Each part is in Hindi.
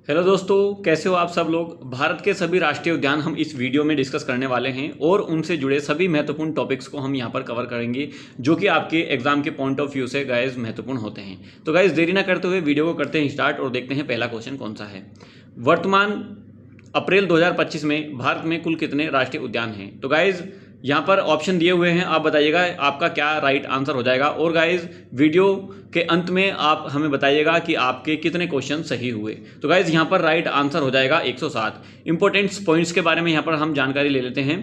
हेलो दोस्तों, कैसे हो आप सब लोग। भारत के सभी राष्ट्रीय उद्यान हम इस वीडियो में डिस्कस करने वाले हैं और उनसे जुड़े सभी महत्वपूर्ण टॉपिक्स को हम यहाँ पर कवर करेंगे जो कि आपके एग्जाम के पॉइंट ऑफ व्यू से गाइस महत्वपूर्ण होते हैं। तो गाइस देरी ना करते हुए वीडियो को करते हैं स्टार्ट और देखते हैं पहला क्वेश्चन कौन सा है। वर्तमान अप्रैल 2025 में भारत में कुल कितने राष्ट्रीय उद्यान हैं। तो गाइज यहाँ पर ऑप्शन दिए हुए हैं, आप बताइएगा आपका क्या राइट आंसर हो जाएगा। और गाइज वीडियो के अंत में आप हमें बताइएगा कि आपके कितने क्वेश्चन सही हुए। तो गाइज यहाँ पर राइट आंसर हो जाएगा 107। इंपॉर्टेंट पॉइंट्स के बारे में यहाँ पर हम जानकारी ले लेते हैं।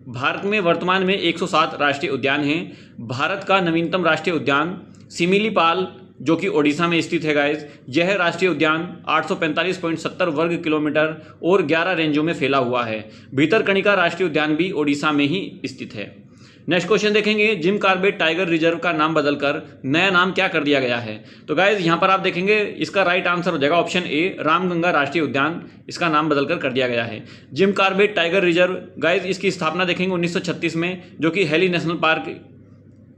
भारत में वर्तमान में 107 राष्ट्रीय उद्यान हैं। भारत का नवीनतम राष्ट्रीय उद्यान सिमिलीपाल जो कि ओडिशा में स्थित है गाइज, यह राष्ट्रीय उद्यान 845.70 वर्ग किलोमीटर और 11 रेंजों में फैला हुआ है। भीतरकनिका राष्ट्रीय उद्यान भी ओडिशा में ही स्थित है। नेक्स्ट क्वेश्चन देखेंगे, जिम कॉर्बेट टाइगर रिजर्व का नाम बदलकर नया नाम क्या कर दिया गया है। तो गाइज यहाँ पर आप देखेंगे इसका राइट आंसर हो जाएगा ऑप्शन ए, रामगंगा राष्ट्रीय उद्यान, इसका नाम बदलकर कर दिया गया है। Jim Corbett tiger reserve guys इसकी स्थापना देखेंगे 1936 में, जो कि हेली नेशनल पार्क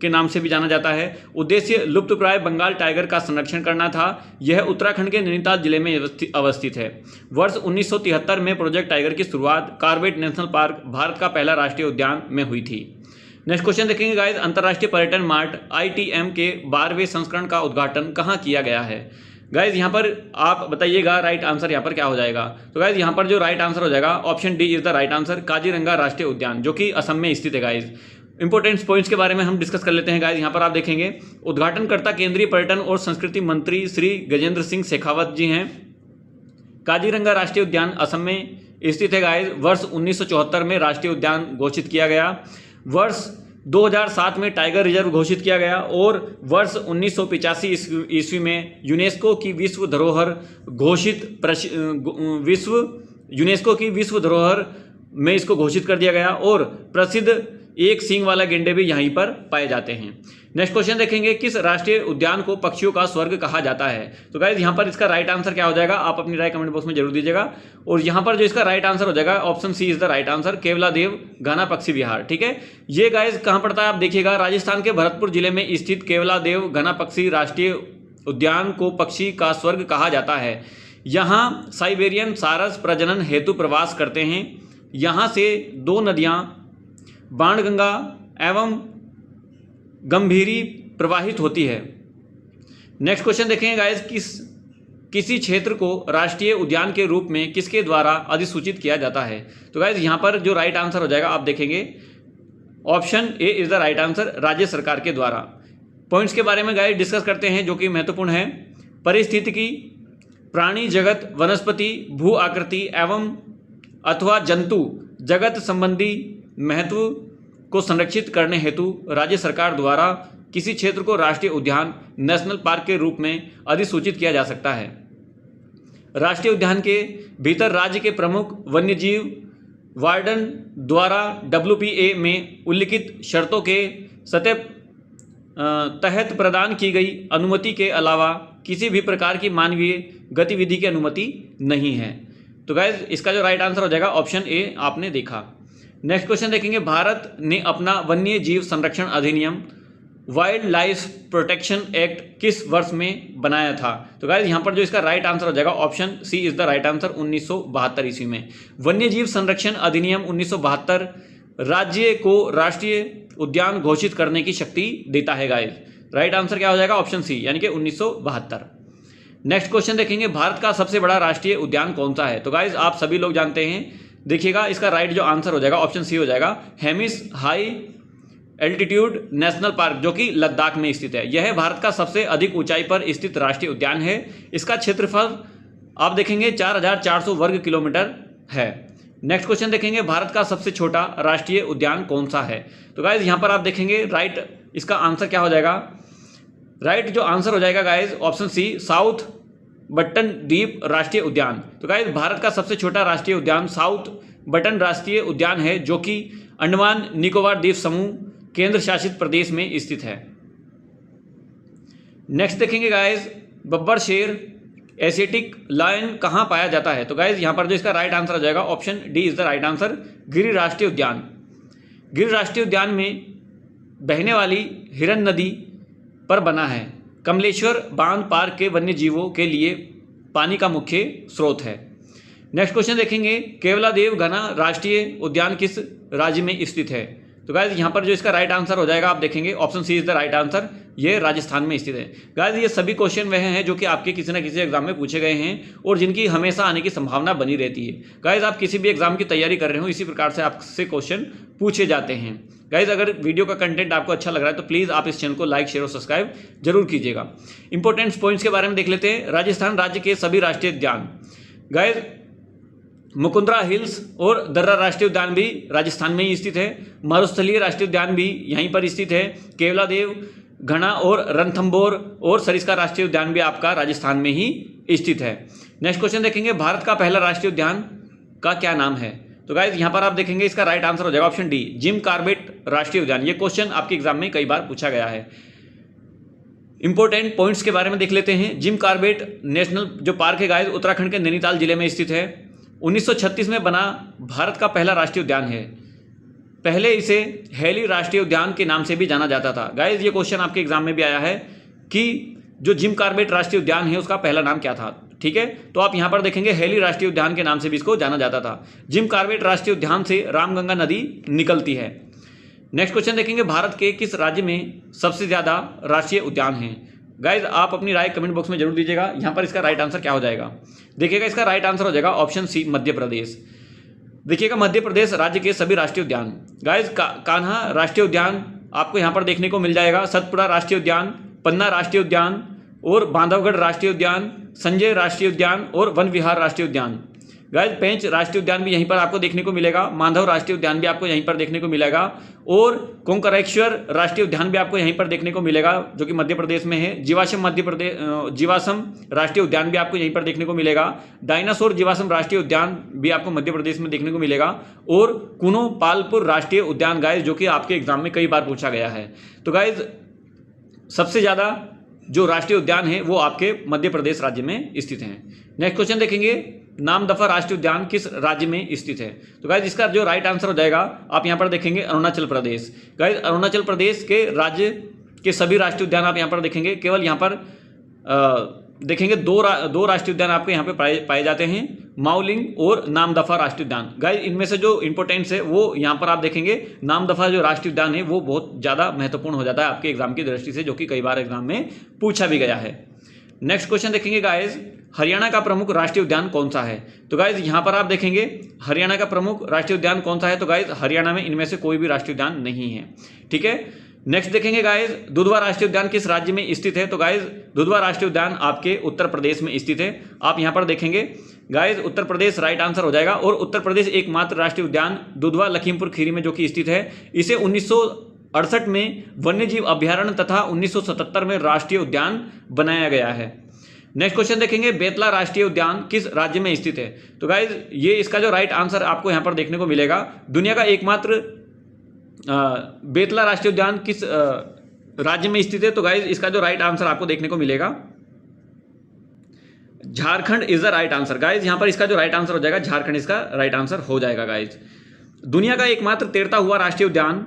के नाम से भी जाना जाता है। उद्देश्य लुप्तप्राय बंगाल टाइगर का संरक्षण करना था। यह उत्तराखंड के नैनीताल जिले में अवस्थित है। वर्ष 1973 में प्रोजेक्ट टाइगर की शुरुआत कॉर्बेट नेशनल पार्क, भारत का पहला राष्ट्रीय उद्यान, में हुई थी। नेक्स्ट क्वेश्चन देखेंगे गाइस, अंतर्राष्ट्रीय पर्यटन मार्ट ITM के 12वें संस्करण का उद्घाटन कहाँ किया गया है। गाइज यहाँ पर आप बताइएगा राइट आंसर यहाँ पर क्या हो जाएगा। तो गाइज यहाँ पर जो राइट आंसर हो जाएगा option D is the right answer, Kaziranga राष्ट्रीय उद्यान, जो कि असम में स्थित है। गाइज इंपॉर्टेंट पॉइंट्स के बारे में हम डिस्कस कर लेते हैं। गाइज यहाँ पर आप देखेंगे उद्घाटनकर्ता केंद्रीय पर्यटन और संस्कृति मंत्री श्री गजेंद्र सिंह शेखावत जी हैं। काजीरंगा राष्ट्रीय उद्यान असम में स्थित है। गाइज वर्ष 1974 में राष्ट्रीय उद्यान घोषित किया गया। वर्ष 2007 में टाइगर रिजर्व घोषित किया गया और वर्ष 1985 ईस्वी में यूनेस्को की विश्व धरोहर में इसको घोषित कर दिया गया और प्रसिद्ध एक सींग वाला गेंडे भी यहीं पर पाए जाते हैं। नेक्स्ट क्वेश्चन देखेंगे, किस राष्ट्रीय उद्यान को पक्षियों का स्वर्ग कहा जाता है। तो गाइज यहाँ पर इसका राइट आंसर क्या हो जाएगा, आप अपनी राय कमेंट बॉक्स में जरूर दीजिएगा। और यहाँ पर जो इसका राइट आंसर हो जाएगा option C is the right answer, Keoladeo Ghana पक्षी विहार। ठीक है, ये गाइज कहाँ पड़ता है आप देखिएगा, राजस्थान के भरतपुर जिले में स्थित केवलादेव घना पक्षी राष्ट्रीय उद्यान को पक्षी का स्वर्ग कहा जाता है। यहाँ साइबेरियन सारस प्रजनन हेतु प्रवास करते हैं। यहाँ से 2 नदियाँ बाणगंगा एवं गंभीरी प्रवाहित होती है। नेक्स्ट क्वेश्चन देखेंगे गाइस, किसी क्षेत्र को राष्ट्रीय उद्यान के रूप में किसके द्वारा अधिसूचित किया जाता है। तो गाइस यहाँ पर जो राइट आंसर हो जाएगा आप देखेंगे option A is the right answer, राज्य सरकार के द्वारा। पॉइंट्स के बारे में गाइस डिस्कस करते हैं जो कि महत्वपूर्ण है। पारिस्थितिकी, प्राणी जगत, वनस्पति, भू आकृति एवं अथवा जंतु जगत संबंधी महत्व को संरक्षित करने हेतु राज्य सरकार द्वारा किसी क्षेत्र को राष्ट्रीय उद्यान, नेशनल पार्क के रूप में अधिसूचित किया जा सकता है। राष्ट्रीय उद्यान के भीतर राज्य के प्रमुख वन्यजीव वार्डन द्वारा WPA में उल्लिखित शर्तों के तहत प्रदान की गई अनुमति के अलावा किसी भी प्रकार की मानवीय गतिविधि की अनुमति नहीं है। तो गाइज इसका जो राइट आंसर हो जाएगा ऑप्शन ए आपने देखा। नेक्स्ट क्वेश्चन देखेंगे, भारत ने अपना वन्य जीव संरक्षण अधिनियम वाइल्ड लाइफ प्रोटेक्शन एक्ट किस वर्ष में बनाया था। तो गाइस यहाँ पर जो इसका राइट आंसर हो जाएगा option C is the right answer, 1972 ईस्वी में। वन्य जीव संरक्षण अधिनियम 1972 राज्य को राष्ट्रीय उद्यान घोषित करने की शक्ति देता है। गाइस राइट आंसर क्या हो जाएगा ऑप्शन सी, यानी कि 1972। नेक्स्ट क्वेश्चन देखेंगे, भारत का सबसे बड़ा राष्ट्रीय उद्यान कौन सा है। तो गाइज आप सभी लोग जानते हैं, देखिएगा इसका राइट जो आंसर हो जाएगा ऑप्शन सी हो जाएगा, Hemis high altitude national park, जो कि लद्दाख में स्थित है। यह भारत का सबसे अधिक ऊंचाई पर स्थित राष्ट्रीय उद्यान है। इसका क्षेत्रफल आप देखेंगे 4400 वर्ग किलोमीटर है। नेक्स्ट क्वेश्चन देखेंगे, भारत का सबसे छोटा राष्ट्रीय उद्यान कौन सा है। तो गाइज यहाँ पर आप देखेंगे राइट इसका आंसर क्या हो जाएगा, राइट जो आंसर हो जाएगा guys option C, south button द्वीप राष्ट्रीय उद्यान। तो गाइस भारत का सबसे छोटा राष्ट्रीय उद्यान साउथ बटन राष्ट्रीय उद्यान है, जो कि अंडमान निकोबार द्वीप समूह केंद्र शासित प्रदेश में स्थित है। नेक्स्ट देखेंगे गाइस, बब्बर शेर एशियाटिक लायन कहाँ पाया जाता है। तो गाइस यहाँ पर जो इसका राइट आंसर हो जाएगा option D is the right answer, गिर राष्ट्रीय उद्यान। गिर राष्ट्रीय उद्यान में बहने वाली हिरन नदी पर बना है। कमलेश्वर बांध पार्क के वन्य जीवों के लिए पानी का मुख्य स्रोत है। नेक्स्ट क्वेश्चन देखेंगे, केवलादेव घना राष्ट्रीय उद्यान किस राज्य में स्थित है? तो गाइज यहाँ पर जो इसका राइट आंसर हो जाएगा, आप देखेंगे option C is the right answer, ये राजस्थान में स्थित है। गाइज ये सभी क्वेश्चन वह हैं जो कि आपके किसी ना किसी एग्जाम में पूछे गए हैं और जिनकी हमेशा आने की संभावना बनी रहती है। गाइज आप किसी भी एग्जाम की तैयारी कर रहे हो, इसी प्रकार से आपसे क्वेश्चन पूछे जाते हैं। गाइज अगर वीडियो का कंटेंट आपको अच्छा लग रहा है तो प्लीज़ आप इस चैनल को लाइक, शेयर और सब्सक्राइब जरूर कीजिएगा। इंपॉर्टेंट पॉइंट्स के बारे में देख लेते हैं। राजस्थान राज्य के सभी राष्ट्रीय उद्यान, गाइज मुकुंदरा हिल्स और दर्रा राष्ट्रीय उद्यान भी राजस्थान में ही स्थित है। मरुस्थलीय राष्ट्रीय उद्यान भी यहीं पर स्थित है। केवलादेव घना और रणथंभौर और सरिस्का राष्ट्रीय उद्यान भी आपका राजस्थान में ही स्थित है। नेक्स्ट क्वेश्चन देखेंगे, भारत का पहला राष्ट्रीय उद्यान का क्या नाम है? तो गाइज यहाँ पर आप देखेंगे इसका राइट आंसर हो जाएगा ऑप्शन डी, जिम कॉर्बेट राष्ट्रीय उद्यान। ये क्वेश्चन आपके एग्जाम में कई बार पूछा गया है। इंपॉर्टेंट पॉइंट्स के बारे में देख लेते हैं। जिम कॉर्बेट नेशनल जो पार्क है गाइज उत्तराखंड के नैनीताल जिले में स्थित है। 1936 में बना भारत का पहला राष्ट्रीय उद्यान है। पहले इसे हेली राष्ट्रीय उद्यान के नाम से भी जाना जाता था। गाइज ये क्वेश्चन आपके एग्जाम में भी आया है कि जो जिम कॉर्बेट राष्ट्रीय उद्यान है उसका पहला नाम क्या था। ठीक है, तो आप यहाँ पर देखेंगे हेली राष्ट्रीय उद्यान के नाम से भी इसको जाना जाता था। जिम कॉर्बेट राष्ट्रीय उद्यान से रामगंगा नदी निकलती है। नेक्स्ट क्वेश्चन देखेंगे, भारत के किस राज्य में सबसे ज़्यादा राष्ट्रीय उद्यान हैं? गाइज आप अपनी राय कमेंट बॉक्स में जरूर दीजिएगा। यहाँ पर इसका राइट आंसर क्या हो जाएगा? देखिएगा इसका राइट आंसर हो जाएगा ऑप्शन सी, मध्य प्रदेश। देखिएगा मध्य प्रदेश राज्य के सभी राष्ट्रीय उद्यान, गाइज कान्हा राष्ट्रीय उद्यान आपको यहाँ पर देखने को मिल जाएगा। सतपुड़ा राष्ट्रीय उद्यान, पन्ना राष्ट्रीय उद्यान और बांधवगढ़ राष्ट्रीय उद्यान, संजय राष्ट्रीय उद्यान और वन विहार राष्ट्रीय उद्यान। गाइज पेंच राष्ट्रीय उद्यान भी यहीं पर आपको देखने को मिलेगा। माधव राष्ट्रीय उद्यान भी आपको यहीं पर देखने को मिलेगा और कोंकरेश्वर राष्ट्रीय उद्यान भी आपको यहीं पर देखने को मिलेगा जो कि मध्य प्रदेश में है। जीवाश्म जीवाश्म राष्ट्रीय उद्यान भी आपको यहीं पर देखने को मिलेगा। डायनासोर जीवाश्म राष्ट्रीय उद्यान भी आपको मध्य प्रदेश में देखने को मिलेगा और कुनो पालपुर राष्ट्रीय उद्यान गाइज जो कि आपके एग्जाम में कई बार पूछा गया है। तो गाइज सबसे ज़्यादा जो राष्ट्रीय उद्यान है वो आपके मध्य प्रदेश राज्य में स्थित हैं। नेक्स्ट क्वेश्चन देखेंगे, नामदफा राष्ट्रीय उद्यान किस राज्य में स्थित है? तो गाइज इसका जो राइट आंसर हो जाएगा आप यहाँ पर देखेंगे अरुणाचल प्रदेश। गाइज अरुणाचल प्रदेश के राज्य के सभी राष्ट्रीय उद्यान आप यहाँ पर देखेंगे। केवल यहाँ पर देखेंगे दो राष्ट्रीय उद्यान आपके यहाँ पे पाए जाते हैं, माओलिंग और नामदफा राष्ट्रीय उद्यान। गाइज इनमें से जो इंपॉर्टेंट्स है वो यहाँ पर आप देखेंगे। नामदफा जो राष्ट्रीय उद्यान है वो बहुत ज़्यादा महत्वपूर्ण हो जाता है आपके एग्जाम की दृष्टि से, जो कि कई बार एग्जाम में पूछा भी गया है। नेक्स्ट क्वेश्चन देखेंगे गाइज, हरियाणा का प्रमुख राष्ट्रीय उद्यान कौन सा है? तो गाइज यहाँ पर आप देखेंगे हरियाणा का प्रमुख राष्ट्रीय उद्यान कौन सा है? तो गाइज हरियाणा में इनमें से कोई भी राष्ट्रीय उद्यान नहीं है। ठीक है, नेक्स्ट देखेंगे गाइज, दुधवा राष्ट्रीय उद्यान किस राज्य में स्थित है? तो गाइज दुधवा राष्ट्रीय उद्यान आपके उत्तर प्रदेश में स्थित है। आप यहाँ पर देखेंगे guys Uttar Pradesh right answer हो जाएगा और उत्तर प्रदेश एकमात्र राष्ट्रीय उद्यान दुधवा लखीमपुर खीरी में जो कि स्थित है। इसे 1968 में वन्यजीव अभ्यारण्य तथा 1977 में राष्ट्रीय उद्यान बनाया गया है। नेक्स्ट क्वेश्चन देखेंगे, बेतला राष्ट्रीय उद्यान किस राज्य में स्थित है? तो गाइज ये इसका जो राइट आंसर आपको यहाँ पर देखने को मिलेगा, दुनिया का एकमात्र बेतला राष्ट्रीय उद्यान किस राज्य में स्थित है? तो गाइज इसका जो राइट आंसर आपको देखने को मिलेगा Jharkhand is the right answer. Guys यहाँ पर इसका जो राइट आंसर हो जाएगा झारखंड इसका राइट आंसर हो जाएगा। गाइज दुनिया का एकमात्र तैरता हुआ राष्ट्रीय उद्यान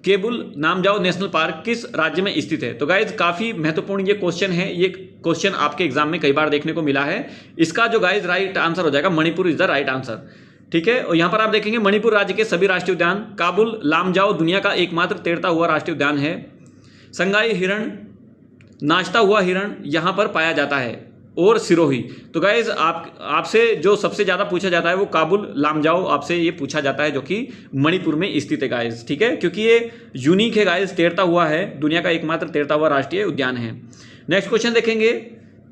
केबुल नामजाओ नेशनल पार्क किस राज्य में स्थित है? तो गाइज काफी महत्वपूर्ण ये क्वेश्चन है। ये क्वेश्चन आपके एग्जाम में कई बार देखने को मिला है। इसका जो गाइज राइट आंसर हो जाएगा Manipur is the right answer. ठीक है, और यहाँ पर आप देखेंगे मणिपुर राज्य के सभी राष्ट्रीय उद्यान, काबुल लामजाओ दुनिया का एकमात्र तैरता हुआ राष्ट्रीय उद्यान है। संगाई हिरण, नाचता हुआ हिरण यहाँ पर पाया जाता है और सिरोही। तो गाइज आपसे जो सबसे ज़्यादा पूछा जाता है वो काबुल लामजाओ आपसे ये पूछा जाता है जो कि मणिपुर में स्थित है गाइज। ठीक है, क्योंकि ये यूनिक है गाइज, तैरता हुआ है, दुनिया का एकमात्र तैरता हुआ राष्ट्रीय उद्यान है। नेक्स्ट क्वेश्चन देखेंगे,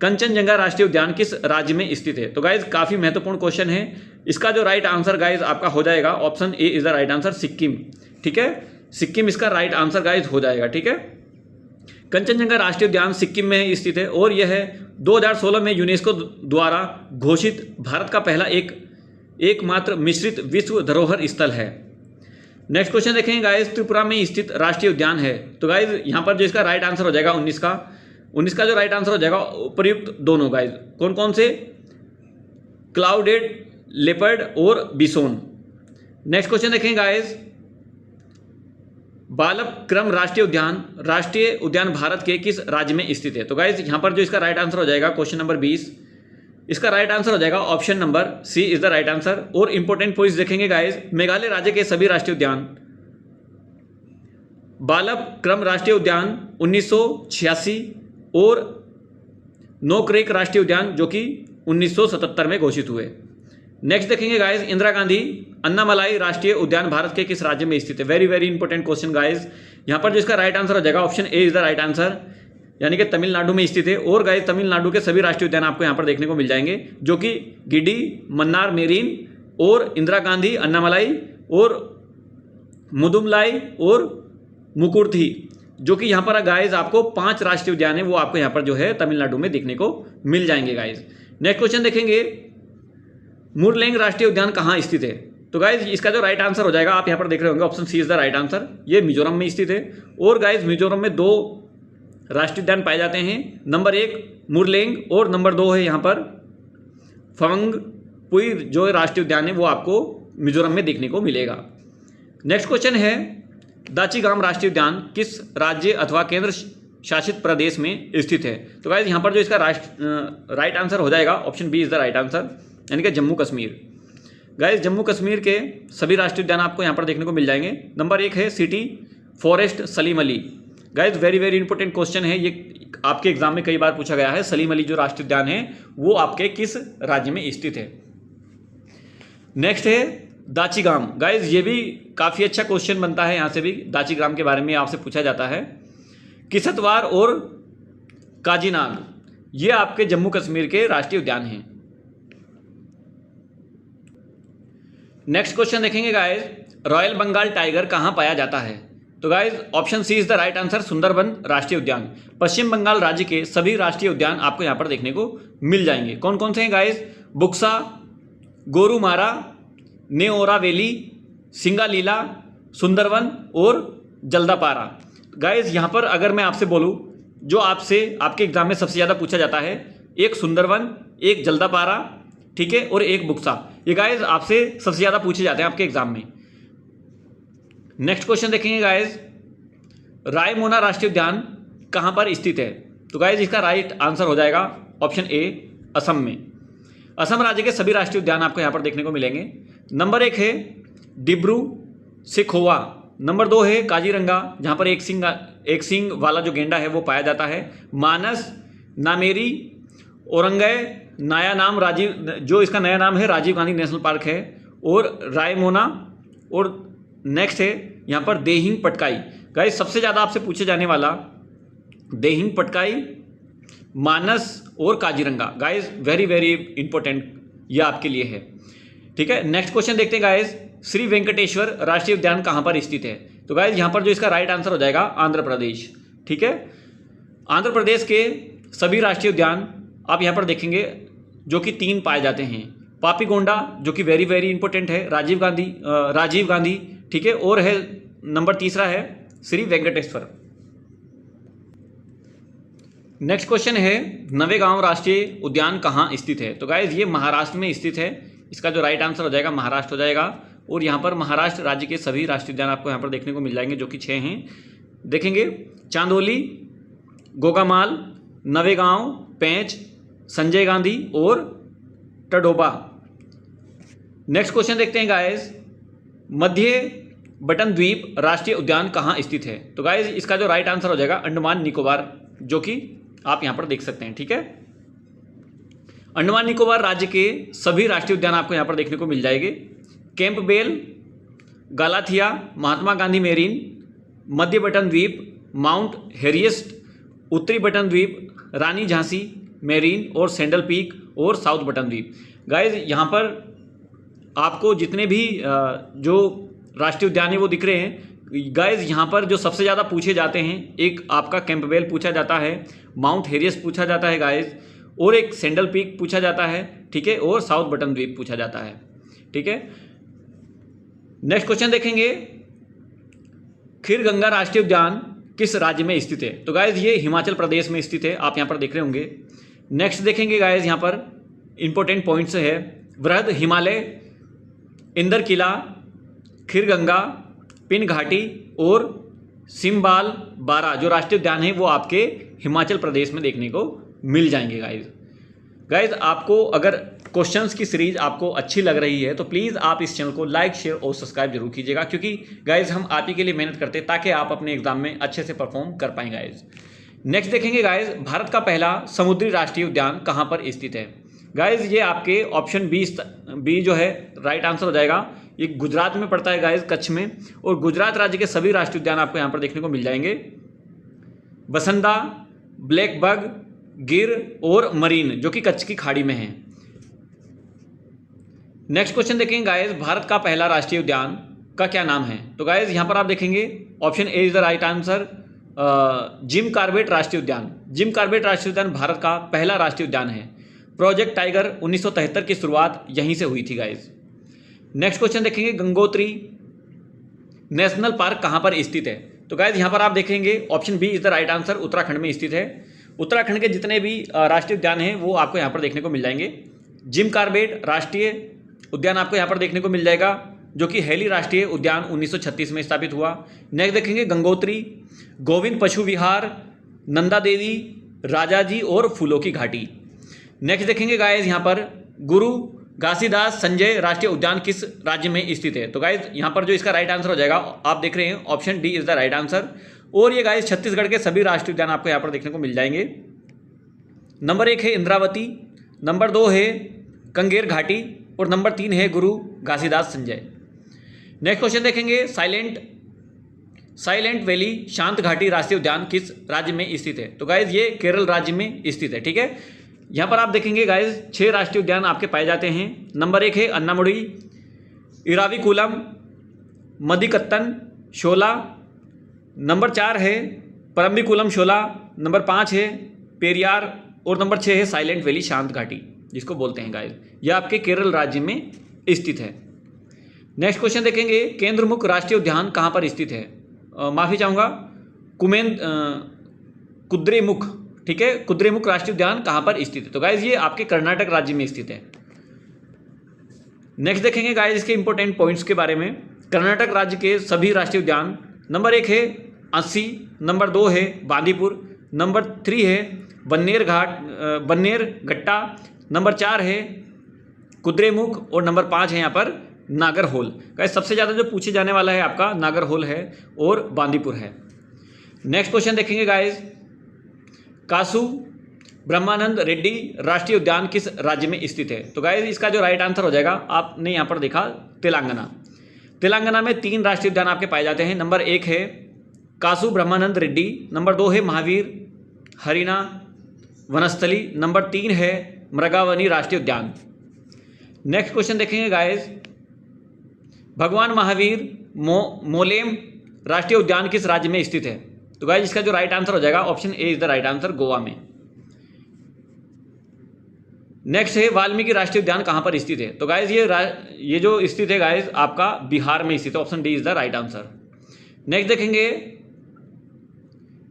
कंचनजंगा राष्ट्रीय उद्यान किस राज्य में स्थित है? तो गाइज काफ़ी महत्वपूर्ण क्वेश्चन है। इसका जो राइट आंसर गाइज आपका हो जाएगा option A is the right answer, Sikkim. ठीक है, सिक्किम इसका राइट आंसर गाइज हो जाएगा। ठीक है, कंचनजंगा राष्ट्रीय उद्यान सिक्किम में स्थित है और यह 2016 में यूनेस्को द्वारा घोषित भारत का पहला एकमात्र मिश्रित विश्व धरोहर स्थल है। नेक्स्ट क्वेश्चन देखेंगे गाइज, त्रिपुरा में स्थित राष्ट्रीय उद्यान है। तो गाइज यहाँ पर जो इसका राइट आंसर हो जाएगा 19 का जो राइट आंसर हो जाएगा उपयुक्त दोनों गाइज कौन कौन से, क्लाउडेड लेपर्ड और बिसोन। नेक्स्ट क्वेश्चन देखेंगे गाइज, बालबक्रम राष्ट्रीय उद्यान भारत के किस राज्य में स्थित है? तो गाइज यहाँ पर जो इसका राइट आंसर हो जाएगा क्वेश्चन नंबर 20, इसका राइट आंसर हो जाएगा option number C is the right answer. और इंपॉर्टेंट पॉइंट्स देखेंगे गाइस, मेघालय राज्य के सभी राष्ट्रीय उद्यान, बालबक्रम राष्ट्रीय उद्यान 1986 और नोकरेक राष्ट्रीय उद्यान जो कि 1977 में घोषित हुए। नेक्स्ट देखेंगे गाइस, इंदिरा गांधी अन्नामलाई राष्ट्रीय उद्यान भारत के किस राज्य में स्थित है? Very very important question guys. यहाँ पर जो इसका राइट आंसर हो जाएगा option A is the right answer, यानी कि तमिलनाडु में स्थित है। और गाइस तमिलनाडु के सभी राष्ट्रीय उद्यान आपको यहाँ पर देखने को मिल जाएंगे जो कि गिडी, मन्नार मेरीन और इंदिरा गांधी अन्नामलाई और मुदुमलाई और मुकुर्थी, जो कि यहाँ पर गाइस आपको 5 राष्ट्रीय उद्यान है वो आपको यहाँ पर जो है तमिलनाडु में देखने को मिल जाएंगे गाइस। नेक्स्ट क्वेश्चन देखेंगे, मुरलेंग राष्ट्रीय उद्यान कहाँ स्थित है? तो गाइस इसका जो राइट आंसर हो जाएगा आप यहाँ पर देख रहे होंगे option C is the right answer, ये मिजोरम में स्थित है। और गाइस मिजोरम में 2 राष्ट्रीय उद्यान पाए जाते हैं, नंबर 1 मुरलेंग और नंबर 2 है यहाँ पर फवंगपुई जो राष्ट्रीय उद्यान है वो आपको मिजोरम में देखने को मिलेगा। नेक्स्ट क्वेश्चन है, दाचीगाम राष्ट्रीय उद्यान किस राज्य अथवा केंद्र शासित प्रदेश में स्थित है? तो गाइस यहाँ पर जो इसका राइट आंसर हो जाएगा option B is the right answer, यानी कि जम्मू कश्मीर। गाइस जम्मू कश्मीर के सभी राष्ट्रीय उद्यान आपको यहाँ पर देखने को मिल जाएंगे। नंबर 1 है city forest Salim Ali. Guys very very important question है, ये आपके एग्जाम में कई बार पूछा गया है। सलीम अली जो राष्ट्रीय उद्यान है वो आपके किस राज्य में स्थित है? नेक्स्ट है दाचीगाम। गाइस ये भी काफ़ी अच्छा क्वेश्चन बनता है, यहाँ से भी दाचीगाम के बारे में आपसे पूछा जाता है। किसतवार और काजीनाग ये आपके जम्मू कश्मीर के राष्ट्रीय उद्यान हैं। नेक्स्ट क्वेश्चन देखेंगे गाइस, रॉयल बंगाल टाइगर कहाँ पाया जाता है? तो guys option C is the right answer, Sundarban राष्ट्रीय उद्यान। पश्चिम बंगाल राज्य के सभी राष्ट्रीय उद्यान आपको यहाँ पर देखने को मिल जाएंगे। कौन कौन से हैं गाइस? बुक्सा, गोरुमारा, नेओरा वैली, सिंगालीला, सुंदरवन और जल्दापारा। गाइस यहाँ पर अगर मैं आपसे बोलूँ जो आपसे आपके एग्जाम में सबसे ज़्यादा पूछा जाता है, एक सुंदरवन, एक जल्दापारा, ठीक है, और एक बुक्सा, ये गाइस आपसे सबसे ज़्यादा पूछे जाते हैं आपके एग्जाम में। नेक्स्ट क्वेश्चन देखेंगे गाइस, रायमोना राष्ट्रीय उद्यान कहाँ पर स्थित है? तो गाइस इसका राइट आंसर हो जाएगा ऑप्शन ए, असम में। असम राज्य के सभी राष्ट्रीय उद्यान आपको यहाँ पर देखने को मिलेंगे। नंबर 1 है डिब्रू सिखोवा, नंबर 2 है काजीरंगा जहाँ पर एक सिंग वाला जो गेंडा है वो पाया जाता है, मानस, नामेरी, औरंगय, नया नाम जो इसका नया नाम है राजीव गांधी नेशनल पार्क है, और रायमोना, और नेक्स्ट है यहाँ पर देहिंग पटकाई। गाइस सबसे ज़्यादा आपसे पूछे जाने वाला देहिंग पटकाई, मानस और Kaziranga. Guys very very important ये आपके लिए है, ठीक है। नेक्स्ट क्वेश्चन देखते हैं गाइस, श्री वेंकटेश्वर राष्ट्रीय उद्यान कहाँ पर स्थित है? तो गाइस यहाँ पर जो इसका राइट आंसर हो जाएगा आंध्र प्रदेश, ठीक है। आंध्र प्रदेश के सभी राष्ट्रीय उद्यान आप यहाँ पर देखेंगे जो कि 3 पाए जाते हैं, पापीगोंडा जो कि वेरी वेरी इंपॉर्टेंट है, राजीव गांधी, ठीक है, और है नंबर 3 है श्री वेंकटेश्वर। नेक्स्ट क्वेश्चन है, नवेगांव राष्ट्रीय उद्यान कहाँ स्थित है? तो गाइस ये महाराष्ट्र में स्थित है, इसका जो राइट आंसर हो जाएगा महाराष्ट्र हो जाएगा। और यहाँ पर महाराष्ट्र राज्य के सभी राष्ट्रीय उद्यान आपको यहाँ पर देखने को मिल जाएंगे जो कि 6 हैं, देखेंगे चांदोली, गोगामाल, नवेगांव, पेंच, संजय गांधी और टडोबा। नेक्स्ट क्वेश्चन देखते हैं गाइस, मध्य बटन द्वीप राष्ट्रीय उद्यान कहाँ स्थित है? तो गाइस इसका जो राइट आंसर हो जाएगा अंडमान निकोबार, जो कि आप यहाँ पर देख सकते हैं, ठीक है। अंडमान निकोबार राज्य के सभी राष्ट्रीय उद्यान आपको यहाँ पर देखने को मिल जाएंगे, कैंपबेल, गालाथिया, महात्मा गांधी मेरीन, मध्य बटन द्वीप, माउंट हेरियस्ट, उत्तरी बटन द्वीप, रानी झांसी मेरीन और सैंडल पीक और साउथ बटन द्वीप। गाइज यहाँ पर आपको जितने भी जो राष्ट्रीय उद्यान है वो दिख रहे हैं। गाइज यहाँ पर जो सबसे ज़्यादा पूछे जाते हैं, एक आपका कैंपबेल पूछा जाता है, माउंट हेरियस पूछा जाता है गाइज, और एक सैंडल पीक पूछा जाता है, ठीक है, और साउथ बटन द्वीप पूछा जाता है, ठीक है। नेक्स्ट क्वेश्चन देखेंगे, खीरगंगा राष्ट्रीय उद्यान किस राज्य में स्थित है? तो गाइज ये हिमाचल प्रदेश में स्थित है, आप यहाँ पर देख रहे होंगे। नेक्स्ट देखेंगे गाइज यहाँ पर इंपॉर्टेंट पॉइंट्स है, वृहद हिमालय, इंदर किला, खीरगंगा, पिन घाटी और सिम्बाल बारा जो राष्ट्रीय उद्यान है वो आपके हिमाचल प्रदेश में देखने को मिल जाएंगे गाइज। गाइज आपको अगर क्वेश्चंस की सीरीज आपको अच्छी लग रही है तो प्लीज़ आप इस चैनल को लाइक, शेयर और सब्सक्राइब जरूर कीजिएगा, क्योंकि गाइज हम आप ही के लिए मेहनत करते हैं ताकि आप अपने एग्जाम में अच्छे से परफॉर्म कर पाएं गाइज। नेक्स्ट देखेंगे गाइज, भारत का पहला समुद्री राष्ट्रीय उद्यान कहाँ पर स्थित है? गाइज ये आपके ऑप्शन बी जो है राइट आंसर हो जाएगा। ये गुजरात में पड़ता है गाइज, कच्छ में। और गुजरात राज्य के सभी राष्ट्रीय उद्यान आपको यहाँ पर देखने को मिल जाएंगे। बसंदा, ब्लैक बग, गिर और मरीन, जो कि कच्छ की खाड़ी में है। नेक्स्ट क्वेश्चन देखेंगे गाइज, भारत का पहला राष्ट्रीय उद्यान का क्या नाम है? तो गाइज यहाँ पर आप देखेंगे option A is the right answer, Jim Corbett राष्ट्रीय उद्यान। जिम कॉर्बेट राष्ट्रीय उद्यान भारत का पहला राष्ट्रीय उद्यान है। प्रोजेक्ट टाइगर 1973 की शुरुआत यहीं से हुई थी गाइज। नेक्स्ट क्वेश्चन देखेंगे, गंगोत्री नेशनल पार्क कहाँ पर स्थित है? तो गाइज यहाँ पर आप देखेंगे option B is the right answer, Uttarakhand में स्थित है। उत्तराखंड के जितने भी राष्ट्रीय उद्यान हैं वो आपको यहाँ पर देखने को मिल जाएंगे। जिम कॉर्बेट राष्ट्रीय उद्यान आपको यहाँ पर देखने को मिल जाएगा, जो कि हेली राष्ट्रीय उद्यान 1936 में स्थापित हुआ। नेक्स्ट देखेंगे गंगोत्री, गोविंद पशु विहार, नंदा देवी, राजाजी और फूलों की घाटी। नेक्स्ट देखेंगे गाइज यहाँ पर गुरु घासीदास संजय राष्ट्रीय उद्यान किस राज्य में स्थित है? तो गाइज यहाँ पर जो इसका राइट आंसर हो जाएगा आप देख रहे हैं option D is the right answer. और ये गाइज छत्तीसगढ़ के सभी राष्ट्रीय उद्यान आपको यहाँ पर देखने को मिल जाएंगे। नंबर 1 है इंद्रावती, नंबर 2 है कंगेर घाटी और नंबर 3 है गुरु घासीदास संजय। नेक्स्ट क्वेश्चन देखेंगे, साइलेंट वैली शांत घाटी राष्ट्रीय उद्यान किस राज्य में स्थित है? तो गाइज ये केरल राज्य में स्थित है। ठीक है, यहाँ पर आप देखेंगे गाइज 6 राष्ट्रीय उद्यान आपके पाए जाते हैं। नंबर 1 है अन्नामुडी, इराविकुलम, मदिकत्तन, शोला। नंबर 4 है परम्बिकुलम शोला। नंबर 5 है पेरियार और नंबर 6 है साइलेंट वैली शांत घाटी, जिसको बोलते हैं गाइज। यह आपके केरल राज्य में स्थित है। नेक्स्ट क्वेश्चन देखेंगे, केंद्रमुख राष्ट्रीय उद्यान कहाँ पर स्थित है? माफी चाहूँगा, कुद्रेमुख। ठीक है, कुद्रेमुख राष्ट्रीय उद्यान कहाँ पर स्थित है? तो गाइज ये आपके कर्नाटक राज्य में स्थित है। नेक्स्ट देखेंगे गाइज इसके इंपॉर्टेंट पॉइंट्स के बारे में। कर्नाटक राज्य के सभी राष्ट्रीय उद्यान, नंबर 1 है अस्सी, नंबर 2 है बांदीपुर, नंबर 3 है बन्नेरघट्टा, नंबर 4 है कुद्रेमुख और नंबर 5 है यहाँ पर नागरहोल। गाइस सबसे ज़्यादा जो पूछे जाने वाला है आपका नागरहोल है और बांदीपुर है। नेक्स्ट क्वेश्चन देखेंगे गाइस, कासु ब्रह्मानंद रेड्डी राष्ट्रीय उद्यान किस राज्य में स्थित है? तो गाइस इसका जो राइट आंसर हो जाएगा, आपने यहाँ पर देखा तेलंगाना। तेलंगाना में 3 राष्ट्रीय उद्यान आपके पाए जाते हैं। नंबर 1 है कासु ब्रह्मानंद रेड्डी, नंबर 2 है महावीर हरिना वनस्थली, नंबर 3 है मृगावनी राष्ट्रीय उद्यान। नेक्स्ट क्वेश्चन देखेंगे गाइस, भगवान महावीर मोलेम राष्ट्रीय उद्यान किस राज्य में स्थित है? तो गाइस इसका जो राइट आंसर हो जाएगा option A is the right answer, Goa में। नेक्स्ट है वाल्मीकि राष्ट्रीय उद्यान कहां पर स्थित है? तो गाइस ये जो स्थित है गाइस आपका बिहार में स्थित है, option D is the right answer. Next देखेंगे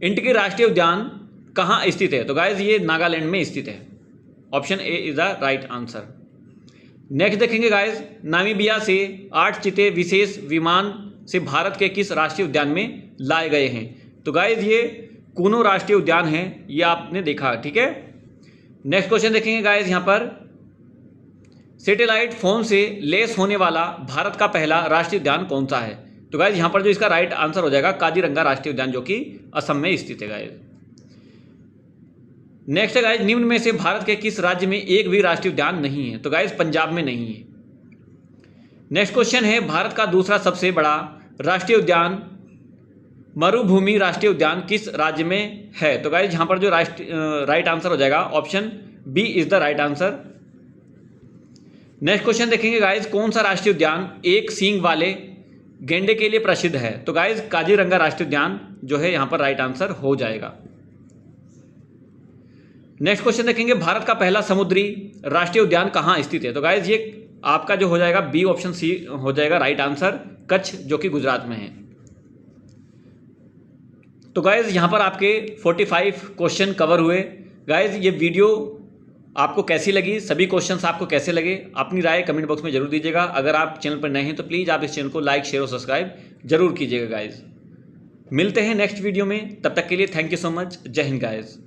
इंटकी राष्ट्रीय उद्यान कहां स्थित है? तो गाइस ये नागालैंड में स्थित है, option A is the right answer. Next देखेंगे गाइस, नामीबिया से 8 चीते विशेष विमान से भारत के किस राष्ट्रीय उद्यान में लाए गए हैं? तो गाइस ये कूनो राष्ट्रीय उद्यान है, ये आपने देखा, ठीक है। नेक्स्ट क्वेश्चन देखेंगे गाइस, यहाँ पर सैटेलाइट फोन से लेस होने वाला भारत का पहला राष्ट्रीय उद्यान कौन सा है? तो गाइस यहाँ पर जो इसका राइट आंसर हो जाएगा काजीरंगा राष्ट्रीय उद्यान, जो कि असम में स्थित है गाइस। नेक्स्ट है गाइस, निम्न में से भारत के किस राज्य में एक भी राष्ट्रीय उद्यान नहीं है? तो गाइस पंजाब में नहीं है। नेक्स्ट क्वेश्चन है, भारत का दूसरा सबसे बड़ा राष्ट्रीय उद्यान मरुभूमि राष्ट्रीय उद्यान किस राज्य में है? तो गाइस यहाँ पर जो राइट आंसर हो जाएगा option B is the right answer. Next question देखेंगे गाइस, कौन सा राष्ट्रीय उद्यान एक सींग वाले गेंडे के लिए प्रसिद्ध है? तो गाइस काजीरंगा राष्ट्रीय उद्यान जो है यहाँ पर राइट आंसर हो जाएगा। नेक्स्ट क्वेश्चन देखेंगे, भारत का पहला समुद्री राष्ट्रीय उद्यान कहाँ स्थित है? तो गाइस ये आपका जो हो जाएगा बी ऑप्शन सी हो जाएगा राइट आंसर, कच्छ, जो कि गुजरात में है। तो गाइज यहाँ पर आपके 45 क्वेश्चन कवर हुए। गाइज ये वीडियो आपको कैसी लगी, सभी क्वेश्चंस आपको कैसे लगे, अपनी राय कमेंट बॉक्स में जरूर दीजिएगा। अगर आप चैनल पर नए हैं तो प्लीज़ आप इस चैनल को लाइक, शेयर और सब्सक्राइब जरूर कीजिएगा गाइज। मिलते हैं नेक्स्ट वीडियो में, तब तक के लिए थैंक यू सो मच। जय हिंद गाइज।